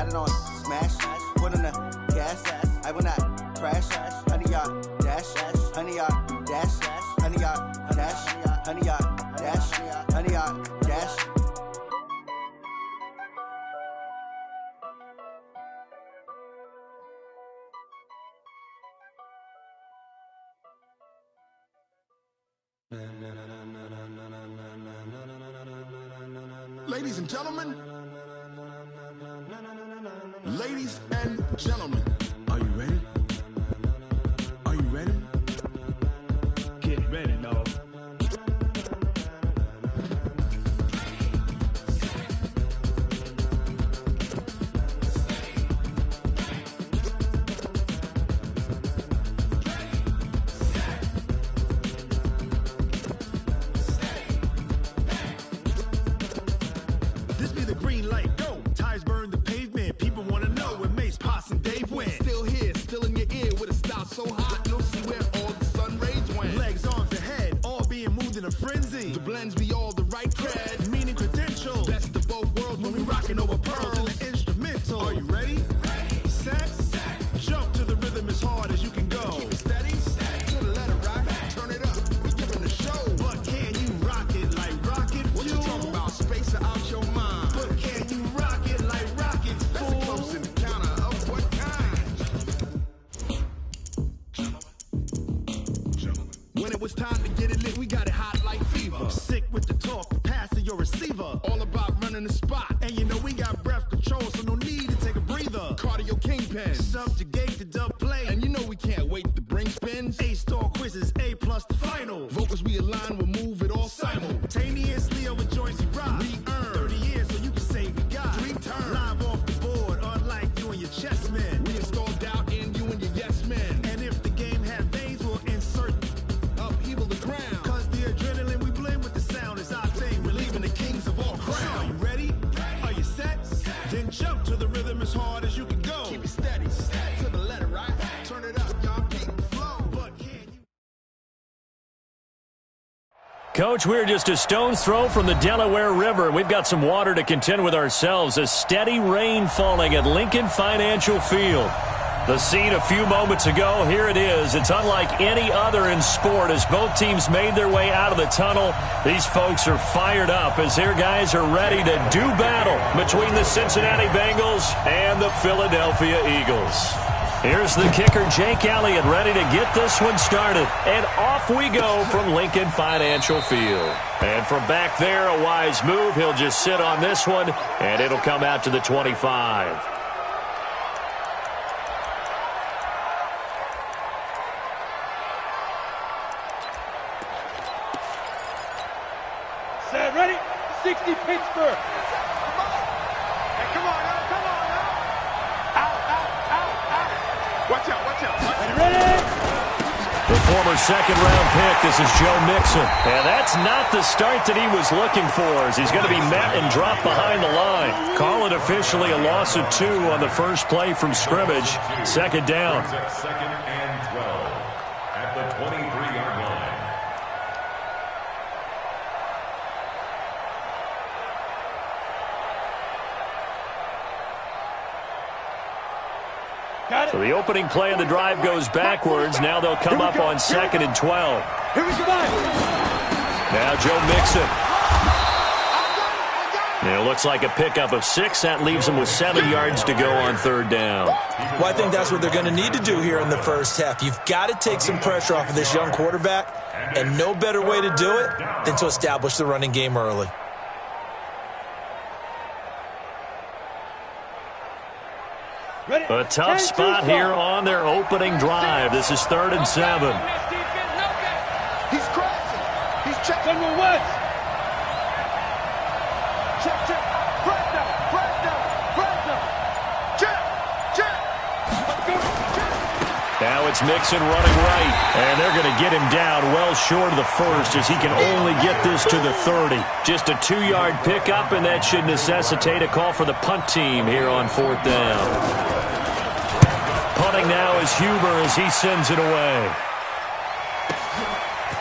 got it on smash, put on the gas, I will not crash, honey y'all dash, honey y'all dash, honey y'all dash, honey y'all dash, honey y'all dash. Ladies and gentlemen, ladies and gentlemen, are you ready? Are you ready? Get ready, dog. This be the green light, go. Tires burn the pavement. People want to know where Mace, Poss, and Dave went. Still here, still in your ear with a style so hot, you'll see where all the sun rays went. Legs, arms, and head, all being moved in a frenzy. The blends be all the right cred, meaning credentials. Best of both worlds when we rocking over pearls in the instrumental. Are you ready? Ready. Set. Jump to the rhythm as hard as you can go. Keep it steady. To the letter right. Turn it up. We giving the show. But can you rock it like rocket fuel? What you talking about? Space out your mind. But can you rock it like rockets, fool? That's a close encounter of what kind? When it was time to get it lit, we got it hot like fever. I'm sick with the talk, pass to your receiver. All about running the spot. And you know we got breath control, so no need to take a breather. Cardio kingpin, subjugate the dub play. And you know we can't wait to bring spins. A-star quizzes, A+ the final. Vocals we align, we'll move it all simultaneously over joints we rock. We earn 30 years, so you can say we got 3 turns. Live off the board, unlike you and your chess men. We install doubt in you and your yes men. And if the game had veins, we'll insert upheaval the ground. Cause the adrenaline we blend with the sound is our thing. We're leaving the kings of all crowns. So are you ready? Are you set? Then jump to the rhythm as hard as you can go. Keep it steady, to the letter right. Turn it up, y'all keep the flow. But can you... Coach, we're just a stone's throw from the Delaware River. We've got some water to contend with ourselves. A steady rain falling at Lincoln Financial Field. The scene a few moments ago, here it is. It's unlike any other in sport as both teams made their way out of the tunnel. These folks are fired up as their guys are ready to do battle between the Cincinnati Bengals and the Philadelphia Eagles. Here's the kicker, Jake Elliott, ready to get this one started. And off we go from Lincoln Financial Field. And from back there, a wise move. He'll just sit on this one, and it'll come out to the 25. Set, ready? 60 Pittsburgh. Hey, come on now, come on now. Out. Watch out. Ready? The former second-round pick, this is Joe Mixon. And that's not the start that he was looking for as he's going to be met and dropped behind the line. Call it officially a loss of 2 on the first play from scrimmage. Second down. Second and 12 at the 23-yard line. So the opening play of the drive goes backwards. Now they'll come up on second and 12. Here we go. Now Joe Mixon. It looks like a pickup of 6. That leaves them with 7 yards to go on third down. Well, I think that's what they're going to need to do here in the first half. You've got to take some pressure off of this young quarterback, and no better way to do it than to establish the running game early. A tough spot here on their opening drive. This is 3rd and 7. He's crossing. He's checked on your words. Check. Press down. Check. Now it's Mixon running right. And they're going to get him down well short of the first as he can only get this to the 30. Just a 2-yard pickup, and that should necessitate a call for the punt team here on 4th down. Punting now is Huber as he sends it away.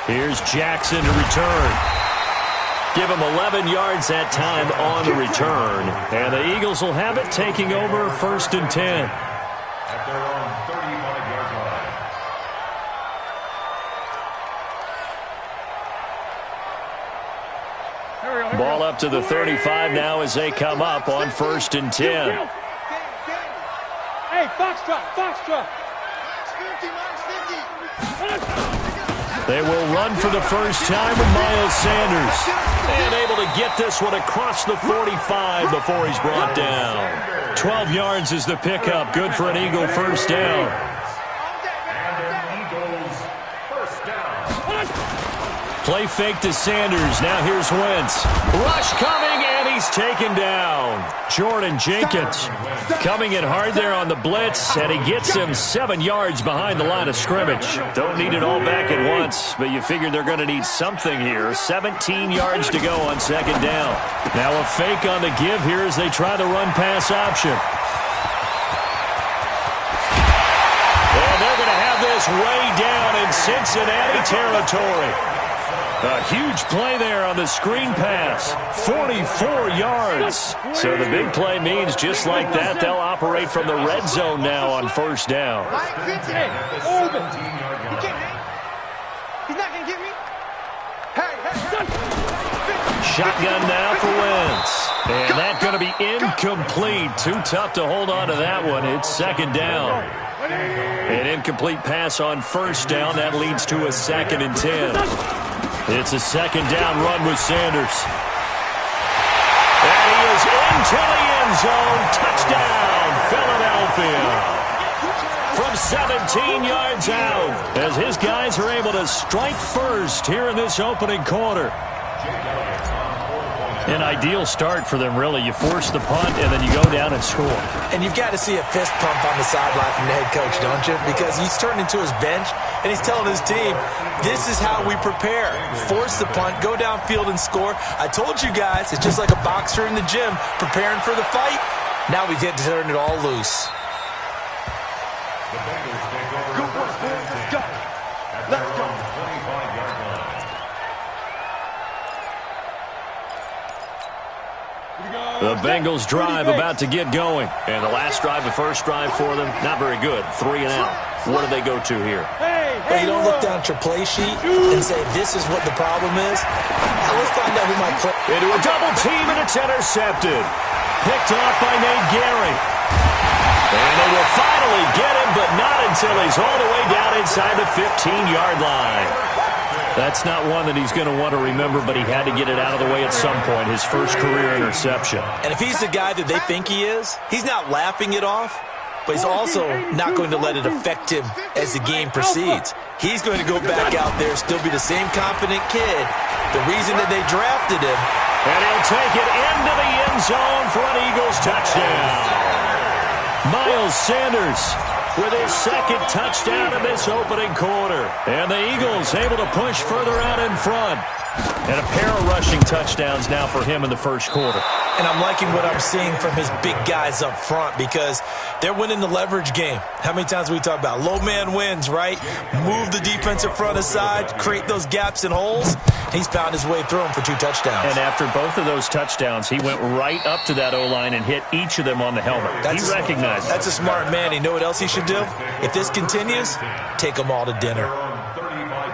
Here's Jackson to return. Give him 11 yards that time on the return. And the Eagles will have it, taking over 1st and 10. At their own 35-yard line. Ball up to the 35 now as they come up on 1st and 10. Hey, Foxtrot. They will run for the first time with Miles Sanders. And able to get this one across the 45 before he's brought down. 12 yards is the pickup. Good for an Eagle first down. And an Eagles first down. Play fake to Sanders. Now here's Wentz. Rush coming, and he's taken down. Jordan Jenkins coming in hard there on the blitz, and he gets him 7 yards behind the line of scrimmage. Don't need it all back at once, but you figure they're going to need something here. 17 yards to go on 2nd down. Now a fake on the give here as they try the run-pass option. And they're going to have this way down in Cincinnati territory. A huge play there on the screen pass. 44 yards. So the big play means just like that, they'll operate from the red zone now on 1st down. Hey, he's not going to get me. Shotgun now for Wentz. And that's going to be incomplete. Too tough to hold on to that one. It's 2nd down. An incomplete pass on 1st down. That leads to a 2nd and 10. It's a 2nd down run with Sanders. And he is into the end zone. Touchdown, Philadelphia. From 17 yards out, as his guys are able to strike first here in this opening quarter. An ideal start for them, really. You force the punt, and then you go down and score. And you've got to see a fist pump on the sideline from the head coach, don't you? Because he's turned into his bench, and he's telling his team, this is how we prepare. Force the punt, go downfield and score. I told you guys, it's just like a boxer in the gym preparing for the fight. Now we get to turn it all loose. The Bengals take over. Good work, boys. Let's go. Let's go. 25-yard line. The Bengals drive about to get going. And the last drive, the first drive for them, not very good. 3 and out. What do they go to here? Well, you don't look down at your play sheet and say, this is what the problem is. Now let's find out who might play. Into a double team, and it's intercepted. Picked off by Nate Gehring. And they will finally get him, but not until he's all the way down inside the 15-yard line. That's not one that he's going to want to remember, but he had to get it out of the way at some point, his first career interception. And if he's the guy that they think he is, he's not laughing it off, but he's also not going to let it affect him as the game proceeds. He's going to go back out there, still be the same confident kid, the reason that they drafted him. And he'll take it into the end zone for an Eagles touchdown. Miles Sanders with his 2nd touchdown in this opening quarter. And the Eagles able to push further out in front. And a pair of rushing touchdowns now for him in the first quarter. And I'm liking what I'm seeing from his big guys up front because they're winning the leverage game. How many times we talk about low man wins, right? Move the defensive front aside, create those gaps and holes. He's found his way through them for 2 touchdowns. And after both of those touchdowns, he went right up to that O-line and hit each of them on the helmet. He recognized it. That's a smart man. You know what else he should do? If this continues, take them all to dinner.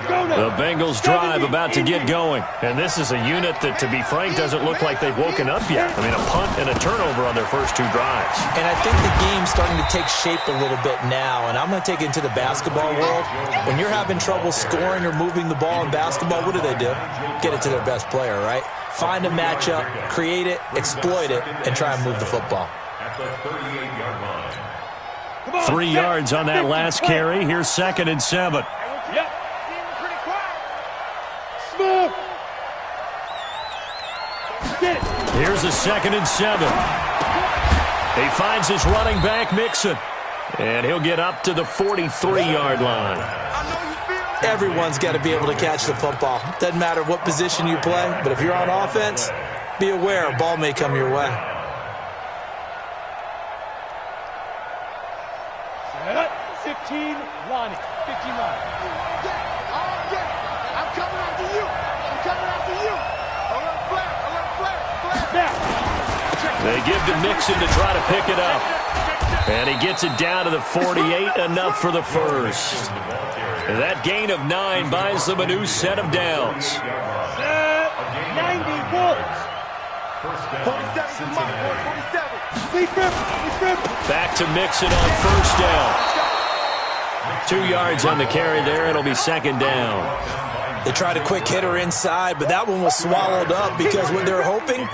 The Bengals drive about to get going. And this is a unit that, to be frank, doesn't look like they've woken up yet. I mean, a punt and a turnover on their first 2 drives. And I think the game's starting to take shape a little bit now. And I'm going to take it into the basketball world. When you're having trouble scoring or moving the ball in basketball, what do? Get it to their best player, right? Find a matchup, create it, exploit it, and try and move the football. At the 38-yard line. 3 yards on that last carry. Here's 2nd and 7. Yep. Smooth. Get it. Here's a 2nd and 7. He finds his running back, Mixon. And he'll get up to the 43-yard line. Everyone's got to be able to catch the football. Doesn't matter what position you play, but if you're on offense, be aware a ball may come your way. Set up. 15, Lonnie. 15, Lonnie. I'm coming after you. I'm coming after you. They give to Mixon to try to pick it up. And he gets it down to the 48, enough for the first. That gain of 9 buys them a new set of downs. 90 bullets. 47 Back to Mixon on first down. 2 yards on the carry there. It'll be second down. They tried a quick hitter inside, but that one was swallowed up because what they're hoping,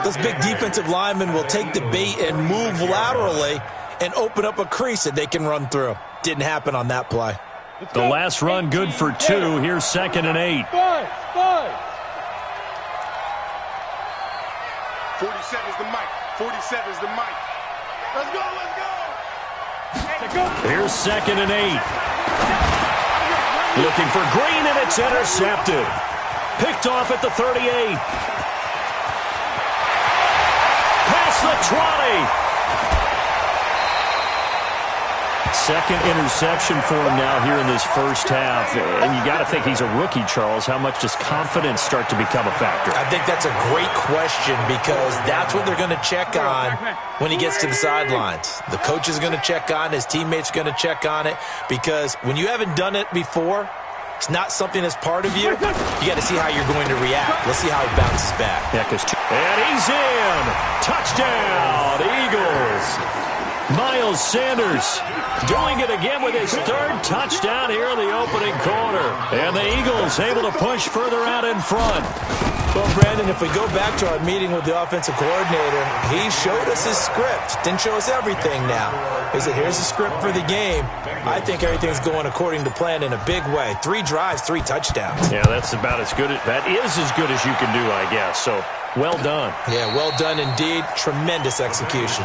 those big defensive linemen will take the bait and move laterally and open up a crease that they can run through. Didn't happen on that play. The last run good for 2. Here's 2nd and 8. 47 is the mic. 47 is the mic. Let's go, let's go. Here's 2nd and 8. Looking for Green, and it's intercepted. Picked off at the 38. Past the 20. Second interception for him now here in this first half. And you got to think he's a rookie, Charles. How much does confidence start to become a factor? I think that's a great question because that's what they're going to check on when he gets to the sidelines. The coach is going to check on it. His teammates are going to check on it because when you haven't done it before, it's not something that's part of you. You got to see how you're going to react. Let's see how he bounces back. Yeah, and he's in. Touchdown, Eagles. Miles Sanders doing it again with his 3rd touchdown here in the opening quarter. And the Eagles able to push further out in front. Well, Brandon, if we go back to our meeting with the offensive coordinator, he showed us his script. Didn't show us everything now. He said, here's the script for the game. I think everything's going according to plan in a big way. 3 drives, 3 touchdowns. Yeah, that's about as good. That is as good as you can do, I guess. So, well done. Yeah, well done indeed. Tremendous execution.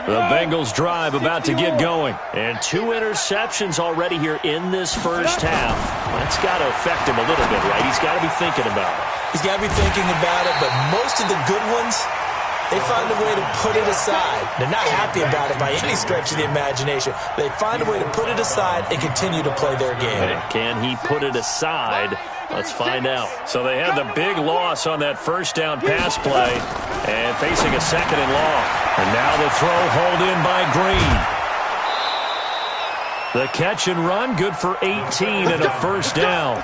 The Bengals drive about to get going. And 2 interceptions already here in this first half. That's got to affect him a little bit, right? He's got to be thinking about it. He's got to be thinking about it, but most of the good ones, they find a way to put it aside. They're not happy about it by any stretch of the imagination. They find a way to put it aside and continue to play their game. And can he put it aside? Let's find out. So they had the big loss on that first down pass play and facing a 2nd and long. And now the throw hauled in by Green. The catch and run, good for 18 and a first down.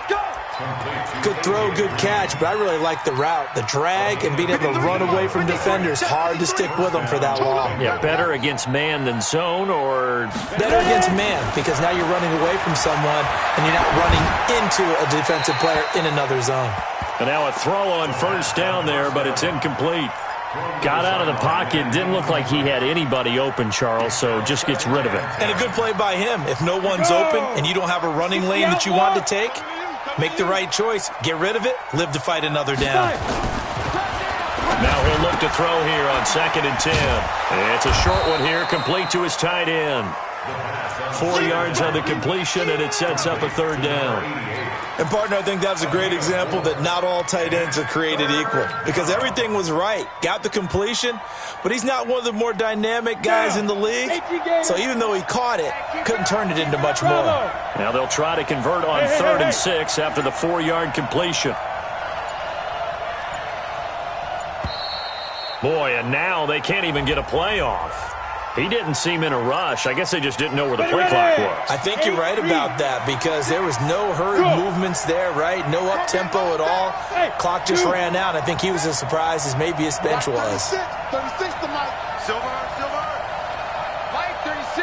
Good throw, good catch, but I really like the route. The drag and being able to run away from defenders, hard to stick with them for that long. Yeah, better against man than zone, or? Better against man, because now you're running away from someone and you're not running into a defensive player in another zone. And now a throw on first down there, but it's incomplete. Got out of the pocket, didn't look like he had anybody open, Charles, so just gets rid of it. And a good play by him. If no one's open and you don't have a running lane that you want to take, make the right choice. Get rid of it. Live to fight another down. Now he'll look to throw here on 2nd and 10. It's a short one here, complete to his tight end. 4 yards on the completion, and it sets up a 3rd down. And, partner, I think that was a great example that not all tight ends are created equal because everything was right. Got the completion, but he's not one of the more dynamic guys in the league. So even though he caught it, couldn't turn it into much more. Now they'll try to convert on 3rd and 6 after the 4-yard completion. Boy, and now they can't even get a play off. He didn't seem in a rush. I guess they just didn't know where the play clock was. I think you're right about that because there was no hurried movements there, right? No up-tempo at all. Clock just ran out. I think he was as surprised as maybe his bench was. 36 to Mike. Silver. Mike, 36.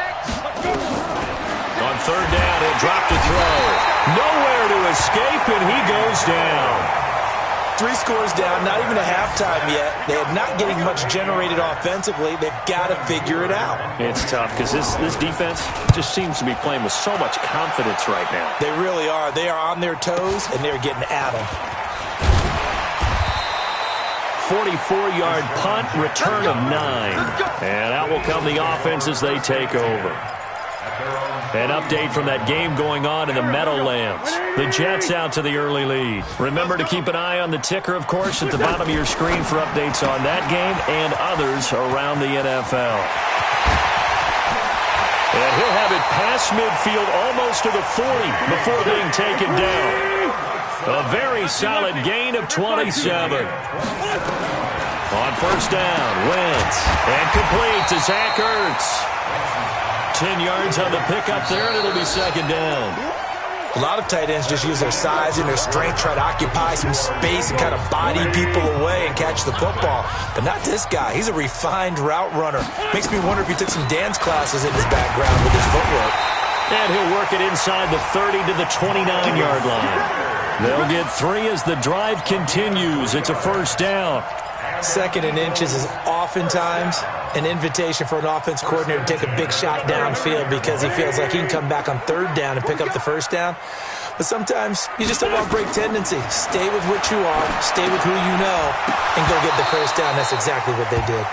On 3rd down, he'll drop to throw. Nowhere to escape, and he goes down. 3 scores down, not even a halftime yet. They are not getting much generated offensively. They've got to figure it out. It's tough because this defense just seems to be playing with so much confidence right now. They really are. They are on their toes, and they're getting at them. 44-yard punt, return of 9. And out will come the offense as they take over. An update from that game going on in the Meadowlands. The Jets out to the early lead. Remember to keep an eye on the ticker, of course, at the bottom of your screen for updates on that game and others around the NFL. And he'll have it past midfield almost to the 40 before being taken down. A very solid gain of 27. On first down, Wentz. And complete to Zach Ertz. 10 yards on the pickup there, and it'll be second down. A lot of tight ends just use their size and their strength, try to occupy some space and kind of body people away and catch the football. But not this guy. He's a refined route runner. Makes me wonder if he took some dance classes in his background with his footwork. And he'll work it inside the 30 to the 29-yard line. They'll get 3 as the drive continues. It's a first down. Second and inches is oftentimes an invitation for an offense coordinator to take a big shot downfield because he feels like he can come back on third down and pick up the first down. But sometimes you just don't want to break tendency. Stay with what you are, stay with who you know, and go get the first down. That's exactly what they did.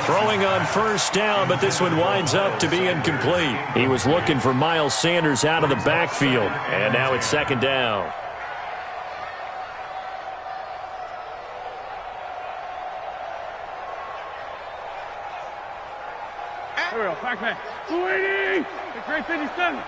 Throwing on first down, but this one winds up to be incomplete. He was looking for Miles Sanders out of the backfield, and now it's second down. There we go, back man. 280! 357.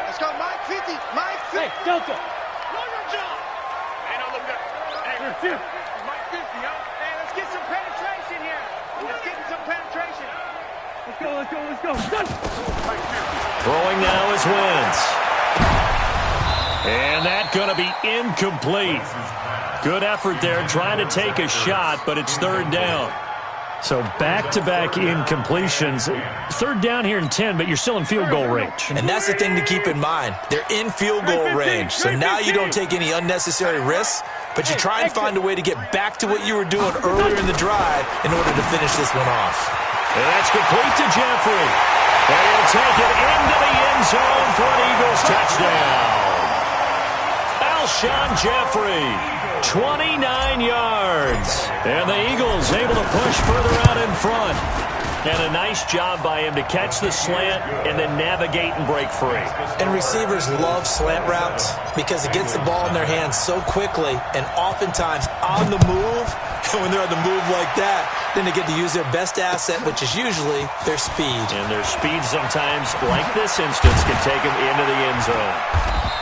Let's go, Mike 50. Mike 50. Hey, Delta. Hey, no, look good. Hey, Mike 50, huh? Hey, let's get some penetration here. Let's get some penetration. Let's go. Done. Throwing now is Wentz. And that's going to be incomplete. Good effort there, trying to take a shot, but it's third down. So back-to-back incompletions. Third down here in 10, but you're still in field goal range. And that's the thing to keep in mind. They're in field goal range. So now you don't take any unnecessary risks, but you try and find a way to get back to what you were doing earlier in the drive in order to finish this one off. And that's complete to Jeffrey. And he'll take it into the end zone for an Eagles touchdown. Alshon Jeffrey, 29 yards. And the Eagles able to push further out in front. And a nice job by him to catch the slant and then navigate and break free. And receivers love slant routes because it gets the ball in their hands so quickly and oftentimes on the move. And when they're on the move like that, then they get to use their best asset, which is usually their speed. And their speed sometimes, like this instance, can take them into the end zone.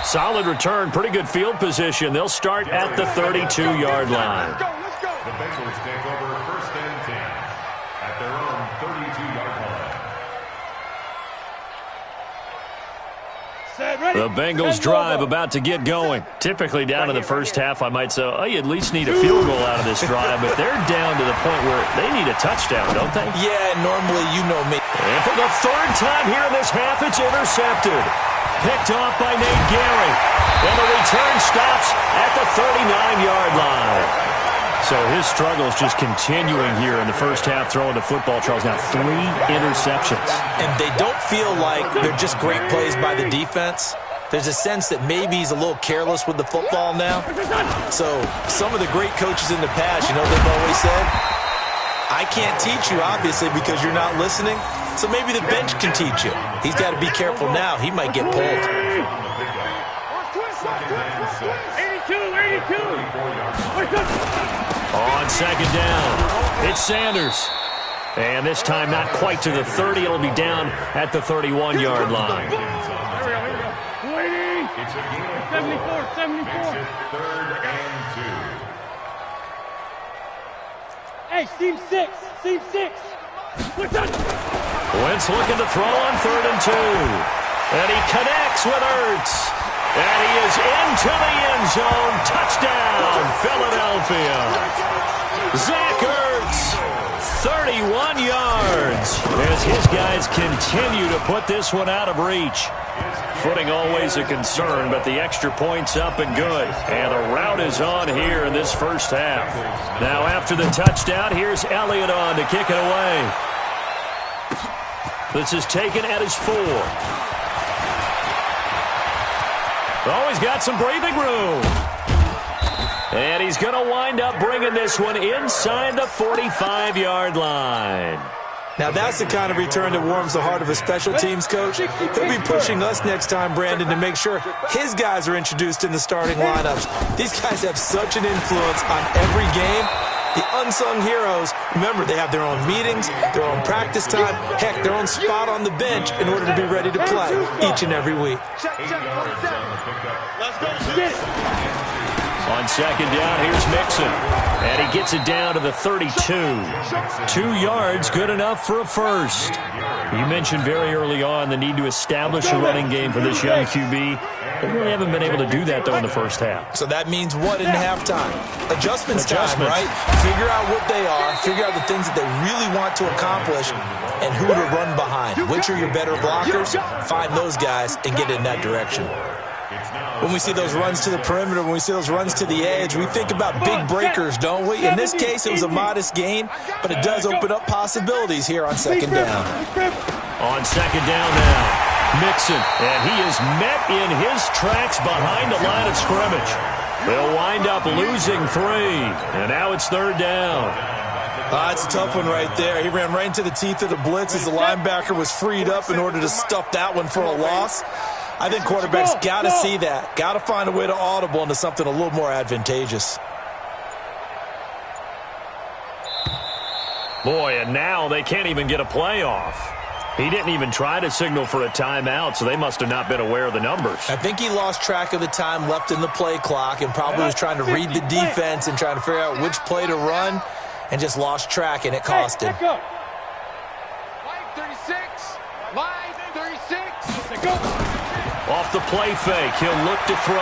Solid return, pretty good field position. They'll start at the 32-yard line. Let's go. The Bengals take over first and 10 at their own 32-yard line. The Bengals drive about to get going. Typically down in the first half, I might say, oh, you at least need a field goal out of this drive, but they're down to the point where they need a touchdown, don't they? Yeah, normally you know me. And for the third time here in this half, it's intercepted. Picked off by Nate Gehring. And the return stops at the 39-yard line. So his struggles just continuing here in the first half, throwing the football, Charles. Now 3 interceptions. And they don't feel like they're just great plays by the defense. There's a sense that maybe he's a little careless with the football now. So some of the great coaches in the past, you know, they've always said, I can't teach you, obviously, because you're not listening. So maybe the bench can teach you. He's got to be careful now. He might get pulled. 82. On second down, it's Sanders. And this time not quite to the 30. It'll be down at the 31-yard line. Here we go. 280. It's a gain of 74. Makes it third and 2. Hey, seam 6. Wentz looking to throw on 3rd and 2. And he connects with Ertz. And he is into the end zone. Touchdown, Philadelphia. Zach Ertz, 31 yards. As his guys continue to put this one out of reach. Footing always a concern, but the extra point's up and good. And the route is on here in this first half. Now after the touchdown, here's Elliott on to kick it away. This is taken at his 4. Oh, he's got some breathing room. And he's going to wind up bringing this one inside the 45-yard line. Now that's the kind of return that warms the heart of a special teams coach. He'll be pushing us next time, Brandon, to make sure his guys are introduced in the starting lineups. These guys have such an influence on every game The unsung heroes, remember, they have their own meetings, their own practice time, heck, their own spot on the bench in order to be ready to play each and every week. Let's go. Get it. On second down, here's Mixon. And he gets it down to the 32. 2 yards, good enough for a first. You mentioned very early on the need to establish a running game for this young QB. They really haven't been able to do that, though, in the first half. So that means what in halftime? Adjustments time, right? Figure out what they are, figure out the things that they really want to accomplish, and who to run behind. Which are your better blockers? Find those guys and get in that direction. When we see those runs to the perimeter, when we see those runs to the edge, we think about big breakers, don't we? In this case, it was a modest gain, but it does open up possibilities here on second down. On second down now, Mixon, and he is met in his tracks behind the line of scrimmage. They'll wind up losing 3, and now it's third down. It's a tough one right there. He ran right into the teeth of the blitz as the linebacker was freed up in order to stuff that one for a loss. I think quarterbacks got to see that. Got to find a way to audible into something a little more advantageous. Boy, and now they can't even get a play off. He didn't even try to signal for a timeout, so they must have not been aware of the numbers. I think he lost track of the time left in the play clock and probably was trying to read the defense and trying to figure out which play to run and just lost track, and it cost him. Line 36. Line 36. Go. Off the play fake, he'll look to throw.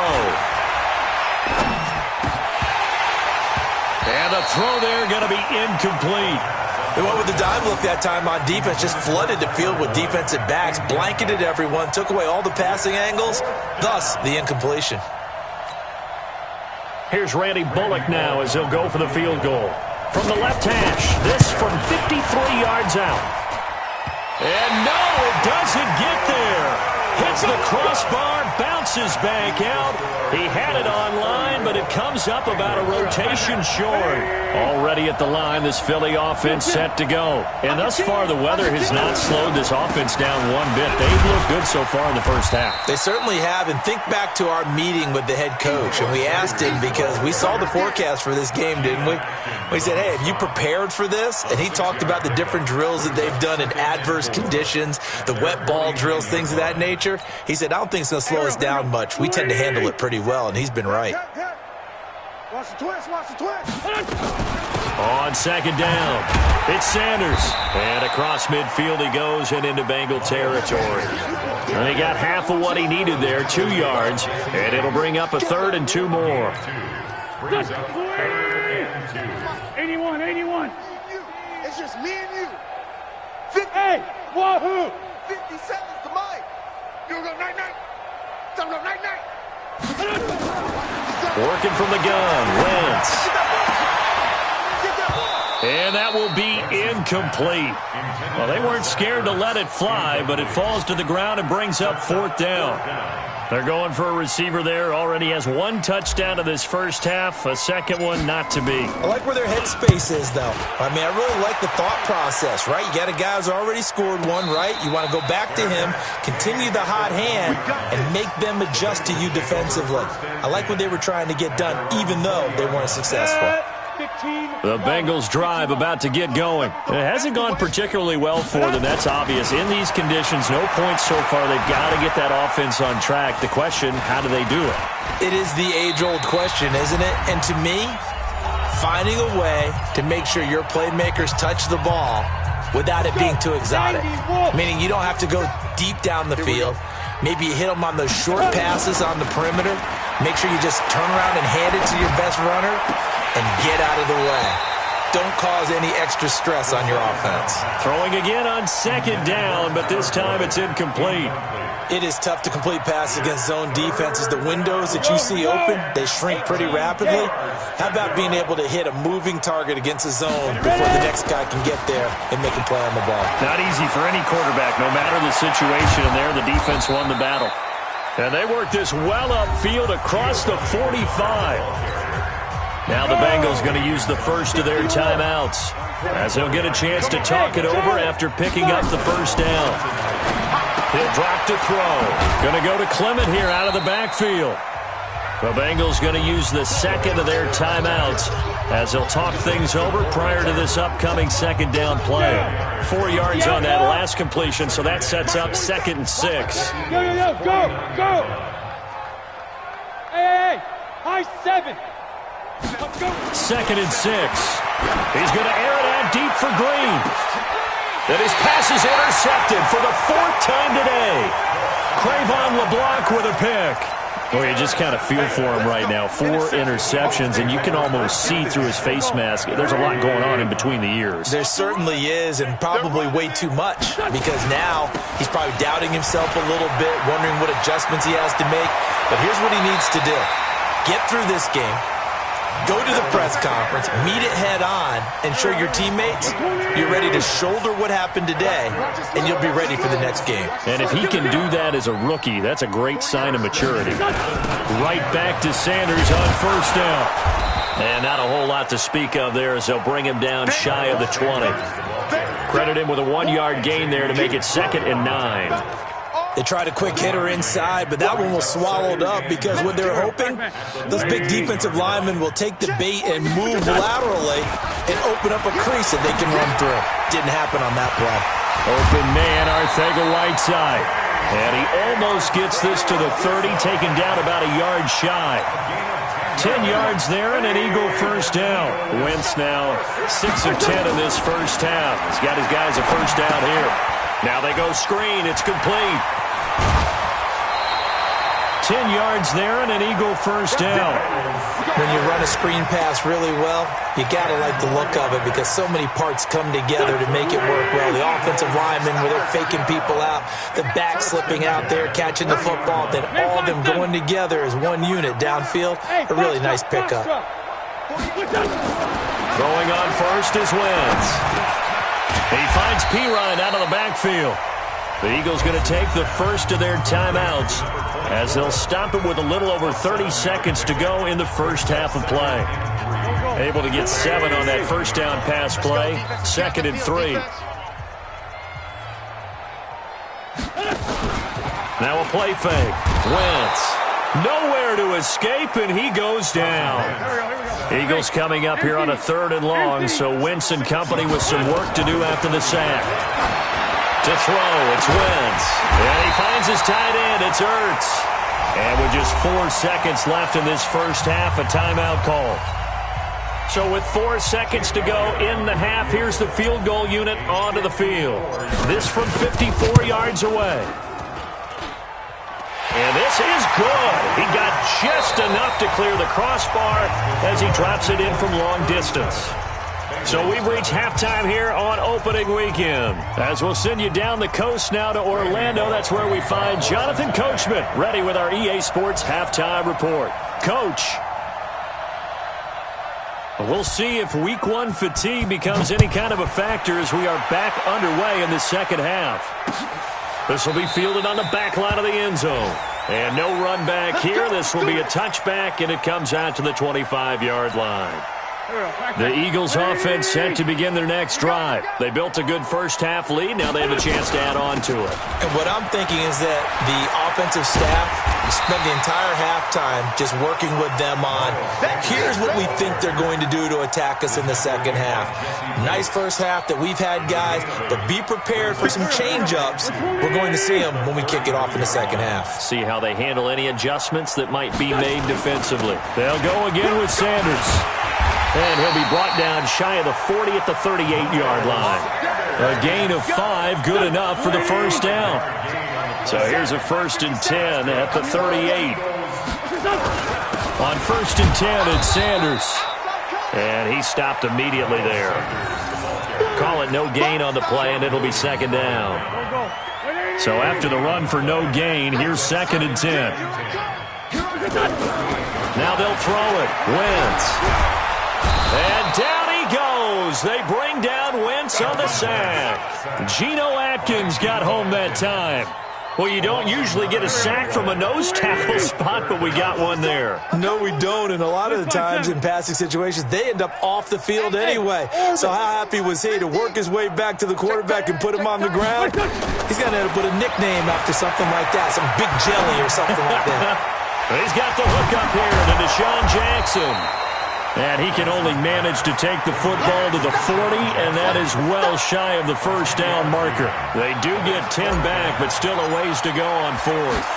And the throw there going to be incomplete. They went with the dime look that time on defense, just flooded the field with defensive backs, blanketed everyone, took away all the passing angles, thus the incompletion. Here's Randy Bullock now as he'll go for the field goal. From the left hash, this from 53 yards out. And no, it doesn't get there. Hits the crossbar, bounces back out. He had it on line, but it comes up about a rotation short. Already at the line, this Philly offense set to go. And thus far, the weather has not slowed this offense down one bit. They've looked good so far in the first half. They certainly have. And think back to our meeting with the head coach. And we asked him, because we saw the forecast for this game, didn't we? We said, hey, have you prepared for this? And he talked about the different drills that they've done in adverse conditions, the wet ball drills, things of that nature. He said, I don't think it's going to slow us down much. We tend to handle it pretty well, and he's been right. Watch the twist, watch the twist. On second down, it's Sanders. And across midfield he goes and into Bengal territory. And he got half of what he needed there, 2 yards, and it'll bring up a third and 2 more. 81. It's just me and you. 50. Hey, wahoo. 50 seconds to mine. You go night-night. Don't go night-night. Working from the gun, Wentz. And that will be incomplete. Well, they weren't scared to let it fly, but it falls to the ground and brings up fourth down. They're going for a receiver there. Already has 1 touchdown in this first half, a second one not to be. I like where their headspace is, though. I mean, I really like the thought process, right? You got a guy who's already scored one, right? You want to go back to him, continue the hot hand, and make them adjust to you defensively. I like what they were trying to get done, even though they weren't successful. The Bengals drive about to get going. It hasn't gone particularly well for them, that's obvious. In these conditions, no points so far. They've got to get that offense on track. The question, how do they do it? It is the age-old question, isn't it? And to me, finding a way to make sure your playmakers touch the ball without it being too exotic. Meaning you don't have to go deep down the field. Maybe you hit them on those short passes on the perimeter. Make sure you just turn around and hand it to your best runner and get out of the way. Don't cause any extra stress on your offense. Throwing again on second down, but this time it's incomplete. It is tough to complete passes against zone defenses. The windows that you see open, they shrink pretty rapidly. How about being able to hit a moving target against a zone before the next guy can get there and make a play on the ball? Not easy for any quarterback, no matter the situation. And there, the defense won the battle. And they work this well upfield across the 45. Now the Bengals going to use the first of their timeouts as they'll get a chance to talk it over after picking up the first down. He'll drop to throw. Going to go to Clement here out of the backfield. The Bengals going to use the second of their timeouts as they'll talk things over prior to this upcoming second down play. 4 yards on that last completion, so that sets up 2nd and 6. Go! Hey, high 7. 2nd and 6. He's going to air it out deep for Green. Then his pass is intercepted for the 4th time today. Crayvon LeBlanc with a pick. Well, you just kind of feel for him right now. 4 interceptions, and you can almost see through his face mask. There's a lot going on in between the ears. There certainly is, and probably way too much, because now he's probably doubting himself a little bit, wondering what adjustments he has to make. But here's what he needs to do. Get through this game, go to the press conference, meet it head on, and show your teammates you're ready to shoulder what happened today, and you'll be ready for the next game. And if he can do that as a rookie, that's a great sign of maturity. Right back to Sanders on 1st down. And not a whole lot to speak of there as they'll bring him down shy of the 20. Credit him with a 1-yard gain there to make it 2nd and 9. They tried a quick hitter inside, but that one was swallowed up because what they're hoping, those big defensive linemen will take the bait and move laterally and open up a crease that they can run through. Didn't happen on that play. Open man, Arcega-Whiteside. And he almost gets this to the 30, taken down about a yard shy. 10 yards there and an Eagle 1st down. Wentz now 6 of 10 in this first half. He's got his guys a 1st down here. Now they go screen. It's complete. 10 yards there and an Eagle 1st down. When you run a screen pass really well, you got to like the look of it because so many parts come together to make it work well. The offensive linemen, where they're faking people out, the back slipping out there, catching the football, then all of them going together as one unit downfield. A really nice pickup. Throwing on first is Wentz. He finds Pirine out of the backfield. The Eagles going to take the first of their timeouts as they'll stop it with a little over 30 seconds to go in the first half of play. Able to get 7 on that 1st down pass play. 2nd and 3. Now a play fake. Wentz. Nowhere to escape, and he goes down. Eagles coming up here on a 3rd and long, so Wentz and company with some work to do after the sack. To throw, it's Wentz. And he finds his tight end, it's Ertz. And with just 4 seconds left in this first half, a timeout call. So with 4 seconds to go in the half, here's the field goal unit onto the field. This from 54 yards away. And this is good. He got just enough to clear the crossbar as he drops it in from long distance. So we've reached halftime here on opening weekend. As we'll send you down the coast now to Orlando, that's where we find Jonathan Coachman ready with our EA Sports halftime report. Coach, we'll see if week 1 fatigue becomes any kind of a factor as we are back underway in the second half. This will be fielded on the back line of the end zone. And no run back here. This will be a touchback, and it comes out to the 25-yard line. The Eagles offense set to begin their next drive. They built a good first half lead. Now they have a chance to add on to it. And what I'm thinking is that the offensive staff spent the entire halftime just working with them on, here's what we think they're going to do to attack us in the second half. Nice first half that we've had, guys, but be prepared for some change-ups. We're going to see them when we kick it off in the second half. See how they handle any adjustments that might be made defensively. They'll go again with Sanders. And he'll be brought down shy of the 40 at the 38-yard line. A gain of 5, good enough for the first down. So here's a 1st and 10 at the 38. On 1st and 10, it's Sanders. And he stopped immediately there. Call it no gain on the play, and it'll be 2nd down. So after the run for no gain, here's 2nd and 10. Now they'll throw it. Wentz. And down he goes. They bring down Wentz on the sack. Geno Atkins got home that time. Well, you don't usually get a sack from a nose tackle spot, but we got one there. No, we don't, and a lot of the times in passing situations, they end up off the field anyway. So how happy was he to work his way back to the quarterback and put him on the ground? He's going to end up with a nickname after something like that, some Big Jelly or something like that. He's got the hook up here to Deshaun Jackson. And he can only manage to take the football to the 40, and that is well shy of the first down marker. They do get 10 back, but still a ways to go on fourth.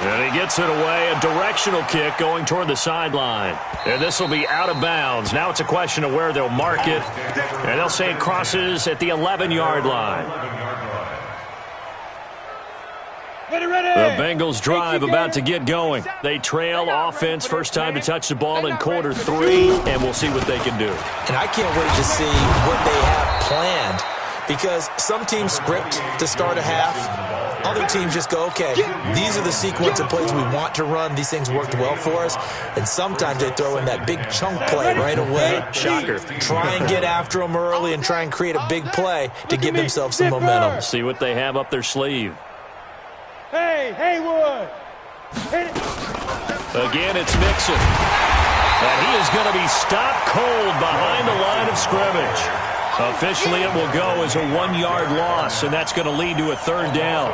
And he gets it away, a directional kick going toward the sideline. And this will be out of bounds. Now it's a question of where they'll mark it. And they'll say it crosses at the 11-yard line. The Bengals drive about to get going. They trail offense, first time to touch the ball in quarter 3, and we'll see what they can do. And I can't wait to see what they have planned, because some teams script to start a half. Other teams just go, okay, these are the sequence of plays we want to run. These things worked well for us. And sometimes they throw in that big chunk play right away. Shocker. Try and get after them early and try and create a big play to give themselves some momentum. See what they have up their sleeve. Hey, Haywood! Again, it's Mixon. And he is going to be stopped cold behind the line of scrimmage. Officially, it will go as a 1-yard loss, and that's going to lead to a third down.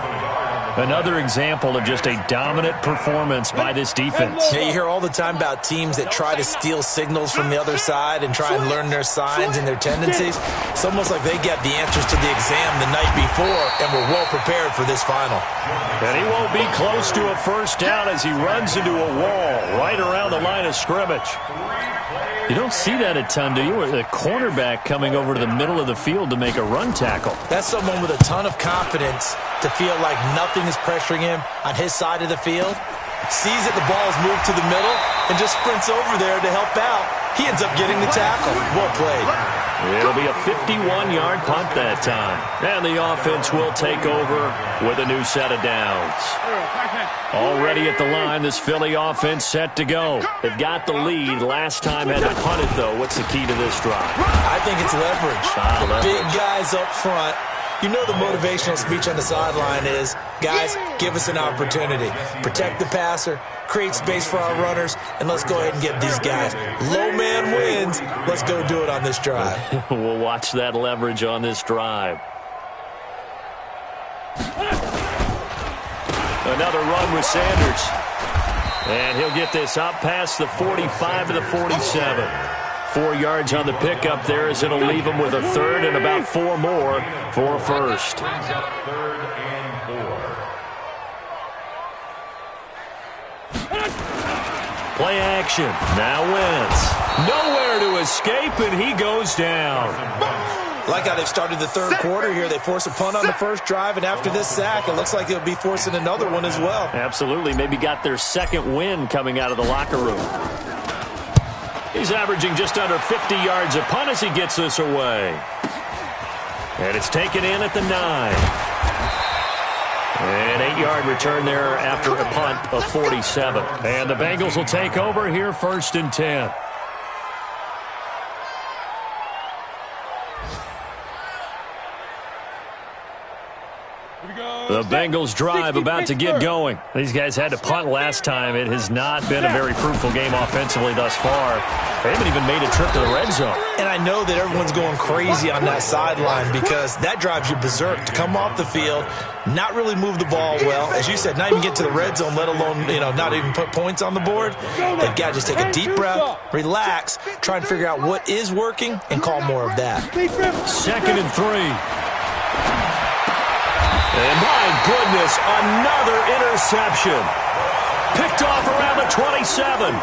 Another example of just a dominant performance by this defense. Yeah, you hear all the time about teams that try to steal signals from the other side and try and learn their signs and their tendencies. It's almost like they get the answers to the exam the night before and were well prepared for this final. And he won't be close to a first down as he runs into a wall right around the line of scrimmage. You don't see that a ton, do you? With a cornerback coming over to the middle of the field to make a run tackle. That's someone with a ton of confidence to feel like nothing is pressuring him on his side of the field. Sees that the ball is moved to the middle and just sprints over there to help out. He ends up getting the tackle. Well played. It'll be a 51-yard punt that time. And the offense will take over with a new set of downs. Already at the line, this Philly offense set to go. They've got the lead. Last time had to punt it, though. What's the key to this drive? I think it's leverage. The big guys up front. You know the motivational speech on the sideline is, guys, give us an opportunity. Protect the passer, create space for our runners, and let's go ahead and get these guys. Low man wins. Let's go do it on this drive. We'll watch that leverage on this drive. Another run with Sanders. And he'll get this up past the 45 to the 47. 4 yards on the pickup there as it'll leave him with a third and about 4 more for a first. Third and 4. Play action. Now Wentz. Nowhere to escape, and he goes down. Like how they've started the third quarter here. They force a punt on the first drive, and after this sack, it looks like they'll be forcing another one as well. Absolutely. Maybe got their second win coming out of the locker room. He's averaging just under 50 yards a punt as he gets this away. And it's taken in at the 9. An 8-yard return there after a punt of 47. And the Bengals will take over here, 1st and 10. The Bengals drive about to get going. These guys had to punt last time. It has not been a very fruitful game offensively thus far. They haven't even made a trip to the red zone. And I know that everyone's going crazy on that sideline because that drives you berserk to come off the field, not really move the ball well. As you said, not even get to the red zone, let alone, not even put points on the board. They've got to just take a deep breath, relax, try and figure out what is working, and call more of that. 2nd and 3. And my goodness, another interception. Picked off around the 27.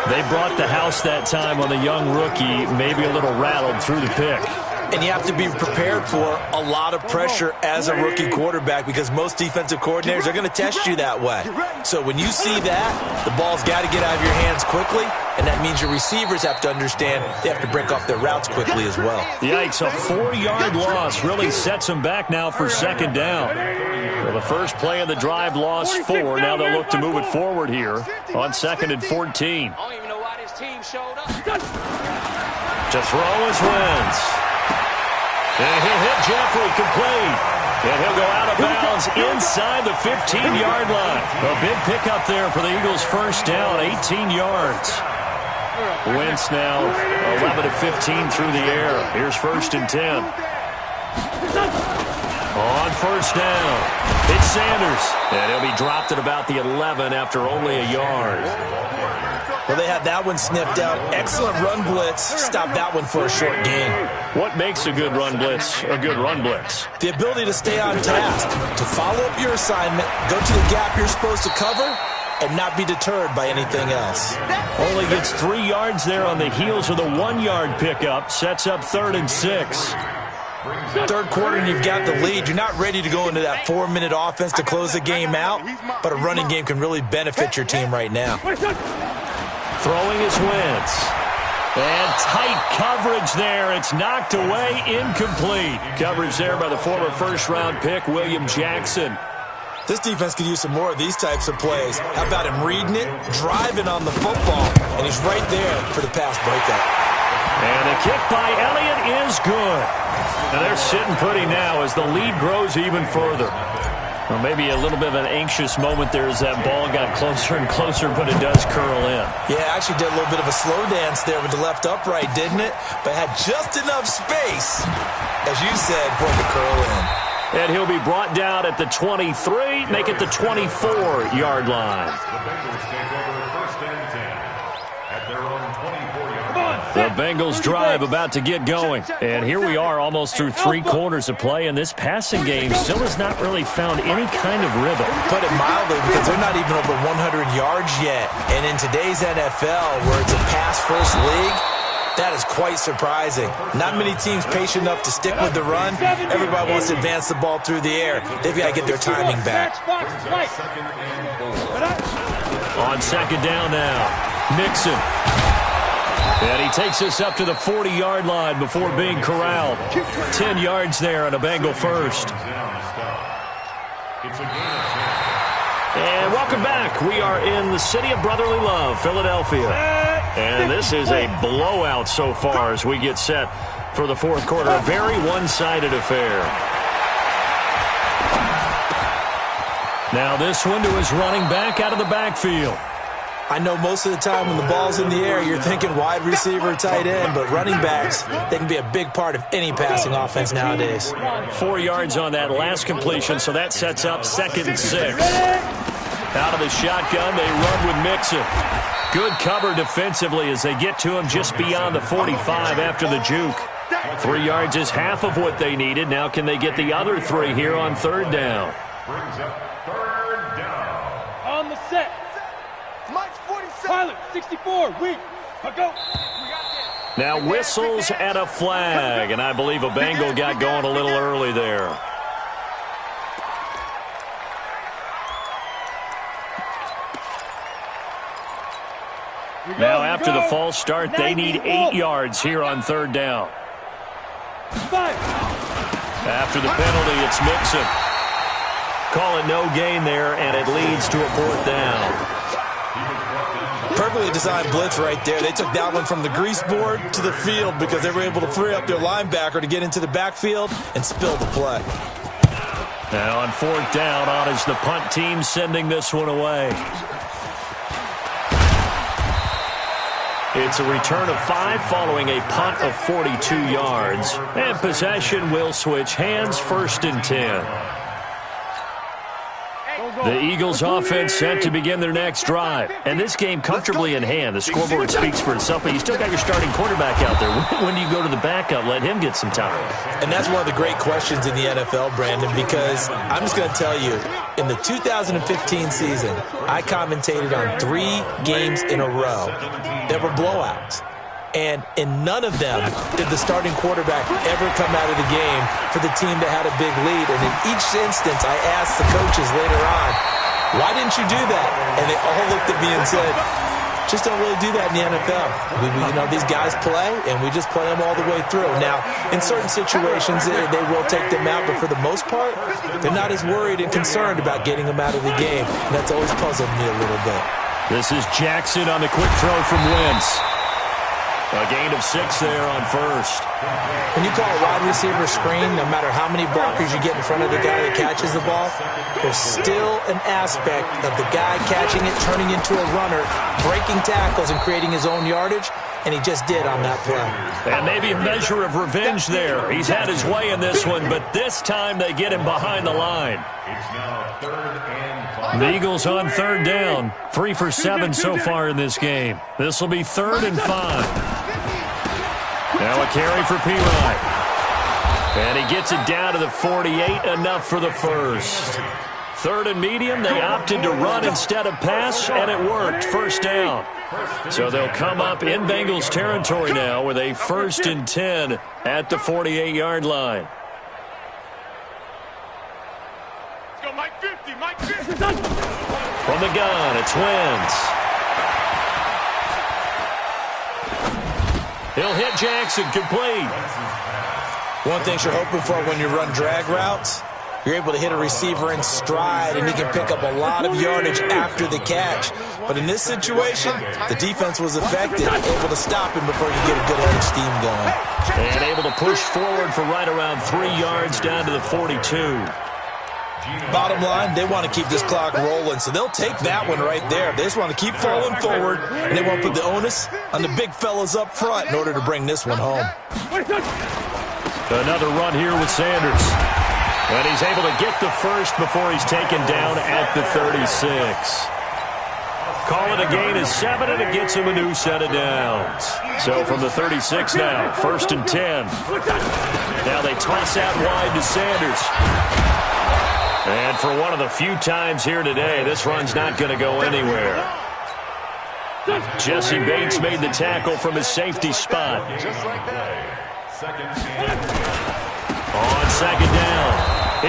They brought the house that time on the young rookie, maybe a little rattled through the pick. And you have to be prepared for a lot of pressure as a rookie quarterback because most defensive coordinators are going to test you that way. So when you see that, the ball's got to get out of your hands quickly, and that means your receivers have to understand they have to break off their routes quickly as well. Yikes, a 4-yard loss really sets them back now for 2nd down. Well, the first play of the drive lost 4. Now they'll look to move it forward here on 2nd and 14. I don't even know why this team showed up. To throw is Wentz. And he'll hit Jeffrey complete. And he'll go out of bounds inside the 15-yard line. A big pickup there for the Eagles' first down, 18 yards. Wentz now 11 of 15 through the air. Here's 1st and 10. On first down, it's Sanders. And he'll be dropped at about the 11 after only a yard. Well, they had that one sniffed out. Excellent run blitz. Stop that one for a short gain. What makes a good run blitz a good run blitz? The ability to stay on task, to follow up your assignment, go to the gap you're supposed to cover, and not be deterred by anything else. Only gets 3 yards there on the heels of the 1-yard pickup. Sets up 3rd and 6. Third quarter and you've got the lead. You're not ready to go into that 4-minute offense to close the game out, but a running game can really benefit your team right now. Throwing is Wentz. And tight coverage there. It's knocked away, incomplete. Coverage there by the former first-round pick, William Jackson. This defense could use some more of these types of plays. How about him reading it, driving on the football, and he's right there for the pass breakup. And the kick by Elliott is good. Now they're sitting pretty now as the lead grows even further. Well, maybe a little bit of an anxious moment there as that ball got closer and closer, but it does curl in. Yeah, actually did a little bit of a slow dance there with the left upright, didn't it? But had just enough space, as you said, for it to curl in. And he'll be brought down at the 23, make it the 24-yard line. The Bengals take over 1st and 10 at their own 24-yard line. The Bengals drive about to get going. And here we are almost through 3 quarters of play, and this passing game still has not really found any kind of rhythm. Put it mildly, because they're not even over 100 yards yet. And in today's NFL, where it's a pass-first league, that is quite surprising. Not many teams patient enough to stick with the run. Everybody wants to advance the ball through the air. They've got to get their timing back. On 2nd down now, Mixon. And he takes us up to the 40-yard line before being corralled. 10 yards there on a Bengal first. And welcome back. We are in the city of brotherly love, Philadelphia. And this is a blowout so far as we get set for the 4th quarter. A very one-sided affair. Now this one to his running back out of the backfield. I know most of the time when the ball's in the air, you're thinking wide receiver, tight end, but running backs, they can be a big part of any passing offense nowadays. 4 yards on that last completion, so that sets up 2nd and 6. Out of the shotgun, they run with Mixon. Good cover defensively as they get to him just beyond the 45 after the juke. 3 yards is half of what they needed. Now can they get the other 3 here on 3rd down? Brings up 3rd down. On the set. Pilot, 64, weak. Go. Now whistles and a flag, and I believe a Bengal got going a little early there. Now after the false start, they need 8 yards here on 3rd down. After the penalty, it's Mixon. Call it no gain there, and it leads to a 4th down. Perfectly designed blitz right there. They took that one from the grease board to the field because they were able to free up their linebacker to get into the backfield and spill the play. Now on 4th down, on is the punt team sending this one away. It's a return of 5 following a punt of 42 yards. And possession will switch hands, 1st and 10. The Eagles offense set to begin their next drive. And this game comfortably in hand. The scoreboard speaks for itself, but you still got your starting quarterback out there. When do you go to the backup? Let him get some time. And that's one of the great questions in the NFL, Brandon, because I'm just going to tell you, in the 2015 season, I commentated on 3 games in a row that were blowouts. And in none of them did the starting quarterback ever come out of the game for the team that had a big lead. And in each instance, I asked the coaches later on, why didn't you do that? And they all looked at me and said, just don't really do that in the NFL. These guys play, and we just play them all the way through. Now, in certain situations, they will take them out, but for the most part, they're not as worried and concerned about getting them out of the game. And that's always puzzled me a little bit. This is Jackson on the quick throw from Wentz. A gain of 6 there on 1st. When you call a wide receiver screen, no matter how many blockers you get in front of the guy that catches the ball, there's still an aspect of the guy catching it, turning into a runner, breaking tackles and creating his own yardage, and he just did on that play. And maybe a measure of revenge there. He's had his way in this one, but this time they get him behind the line. It's now 3rd and 5. The Eagles on 3rd down. 3 for 7 so far in this game. This will be 3rd and 5. Now a carry for P-Ryan. And he gets it down to the 48, enough for the first. 3rd and medium, they opted to run instead of pass, and it worked. 1st down. So they'll come up in Bengals territory now with a 1st and 10 at the 48-yard line. Let's go, Mike 50, Mike 50. From the gun, it's Wentz. He'll hit Jackson, complete. One thing you're hoping for when you run drag routes, you're able to hit a receiver in stride, and he can pick up a lot of yardage after the catch. But in this situation, the defense was effective, able to stop him before you get a good head of steam going. And able to push forward for right around 3 yards down to the 42. Bottom line, they want to keep this clock rolling, so they'll take that one right there. They just want to keep falling forward, and they want to put the onus on the big fellas up front in order to bring this one home. Another run here with Sanders. And he's able to get the first before he's taken down at the 36. Call it a gain of 7, and it gets him a new set of downs. So from the 36 now, 1st and 10. Now they toss out wide to Sanders. And for one of the few times here today, this run's not going to go anywhere. Jesse Bates made the tackle from his safety spot. Just like that. 2nd and 10. On 2nd down,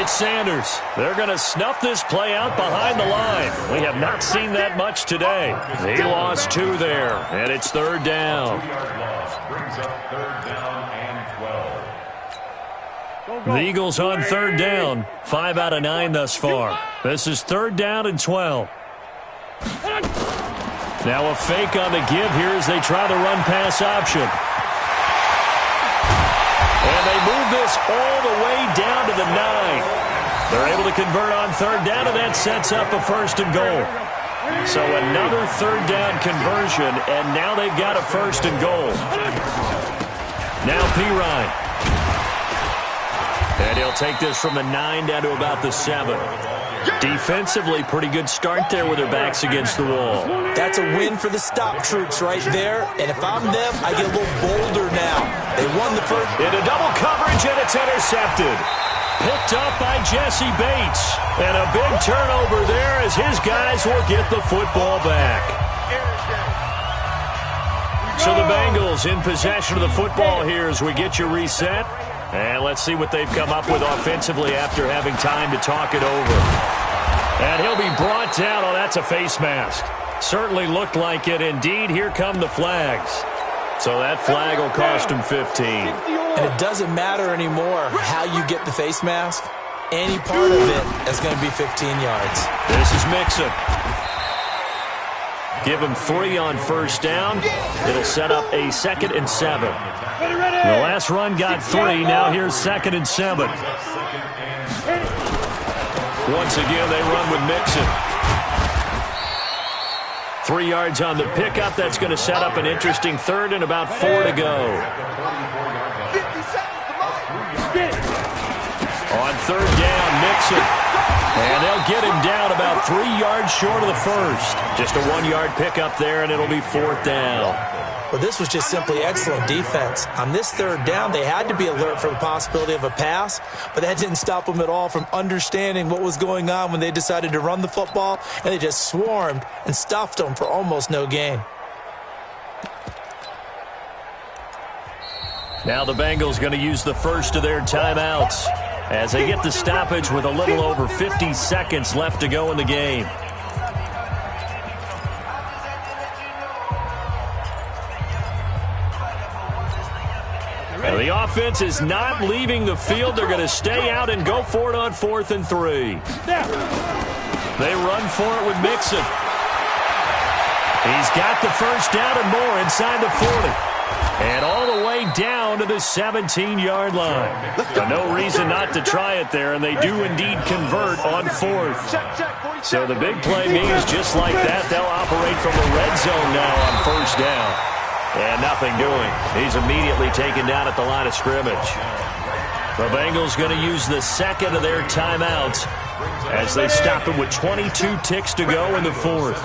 it's Sanders. They're going to snuff this play out behind the line. We have not seen that much today. He lost 2 there, and it's 3rd down. 2-yard loss brings up 3rd down and 12. The Eagles on 3rd down, 5 out of 9 thus far. This is 3rd down and 12. Now a fake on the give here as they try the run-pass option. And they move this all the way down to the 9. They're able to convert on 3rd down, and that sets up a 1st and goal. So another 3rd down conversion, and now they've got a 1st and goal. Now P-Ryan. And he'll take this from the 9 down to about the 7. Defensively, pretty good start there with their backs against the wall. That's a win for the stop troops right there. And if I'm them, I get a little bolder now. They won the first. Into double coverage, and it's intercepted. Picked up by Jesse Bates. And a big turnover there as his guys will get the football back. So the Bengals in possession of the football here as we get you reset. And let's see what they've come up with offensively after having time to talk it over. And he'll be brought down. Oh, that's a face mask. Certainly looked like it. Indeed, here come the flags. So that flag will cost him 15. And it doesn't matter anymore how you get the face mask. Any part of it is going to be 15 yards. This is Mixon. Give him 3 on 1st down. It'll set up a 2nd and 7. The last run got 3. Now here's 2nd and 7. Once again, they run with Mixon. 3 yards on the pickup. That's going to set up an interesting 3rd and about 4 to go. On 3rd down, Mixon. And they'll get him down about 3 yards short of the first. Just a 1-yard pickup there, and it'll be 4th down. Well, this was just simply excellent defense. On this 3rd down, they had to be alert for the possibility of a pass, but that didn't stop them at all from understanding what was going on when they decided to run the football, and they just swarmed and stuffed them for almost no gain. Now the Bengals going to use the first of their timeouts as they get the stoppage with a little over 50 seconds left to go in the game. Now the offense is not leaving the field. They're going to stay out and go for it on 4th and 3. They run for it with Mixon. He's got the first down and more inside the 40. And all the way down to the 17-yard line. But no reason not to try it there, and they do indeed convert on 4th. So the big play means just like that, they'll operate from the red zone now on 1st down. And nothing doing. He's immediately taken down at the line of scrimmage. The Bengals going to use the second of their timeouts as they stop him with 22 ticks to go in the 4th.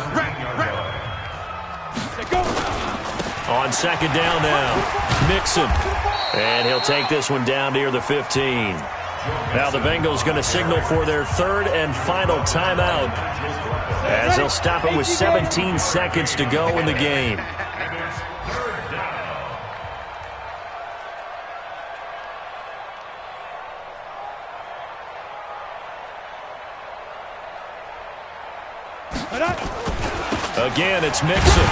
On 2nd down now, Mixon. And he'll take this one down near the 15. Now the Bengals going to signal for their 3rd and final timeout as they'll stop it with 17 seconds to go in the game. Again, it's Mixon.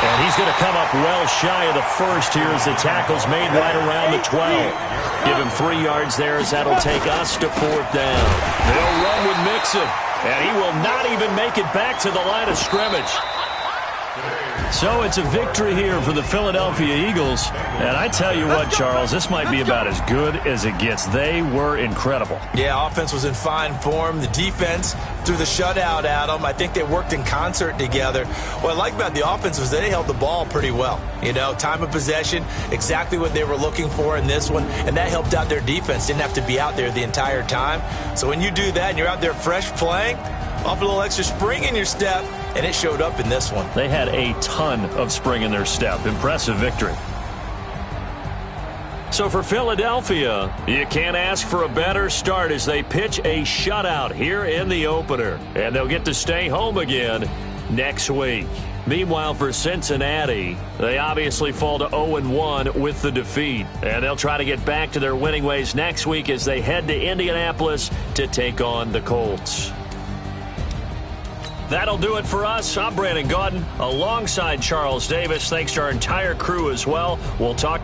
And he's going to come up well shy of the first here as the tackle's made right around the 12. Give him 3 yards there as that'll take us to 4th down. They'll run with Mixon, and he will not even make it back to the line of scrimmage. So it's a victory here for the Philadelphia Eagles. And I tell you what, Charles, this might be about as good as it gets. They were incredible. Yeah, offense was in fine form. The defense threw the shutout at them. I think they worked in concert together. What I like about the offense was they held the ball pretty well. You know, time of possession, exactly what they were looking for in this one. And that helped out their defense. Didn't have to be out there the entire time. So when you do that and you're out there fresh playing, off a little extra spring in your step, and it showed up in this one. They had a ton of spring in their step. Impressive victory. So for Philadelphia, you can't ask for a better start as they pitch a shutout here in the opener. And they'll get to stay home again next week. Meanwhile, for Cincinnati, they obviously fall to 0-1 with the defeat. And they'll try to get back to their winning ways next week as they head to Indianapolis to take on the Colts. That'll do it for us. I'm Brandon Gaudin alongside Charles Davis. Thanks to our entire crew as well. We'll talk.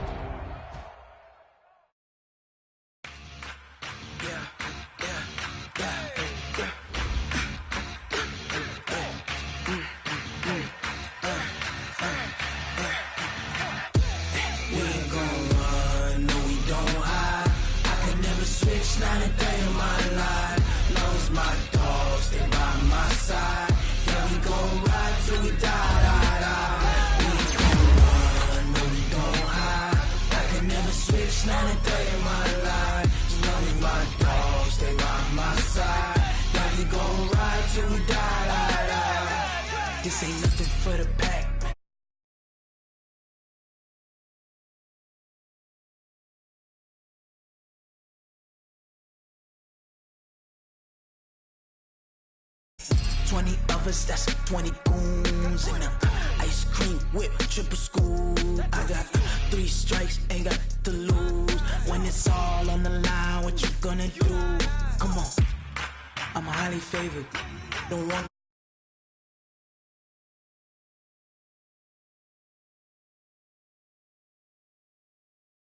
This ain't nothing for the pack. 20 of us, that's 20 goons in a ice cream whip, triple scoop. I got 3 strikes, ain't got to lose. When it's all on the line, what you gonna do? Come on, I'm highly favored. Don't want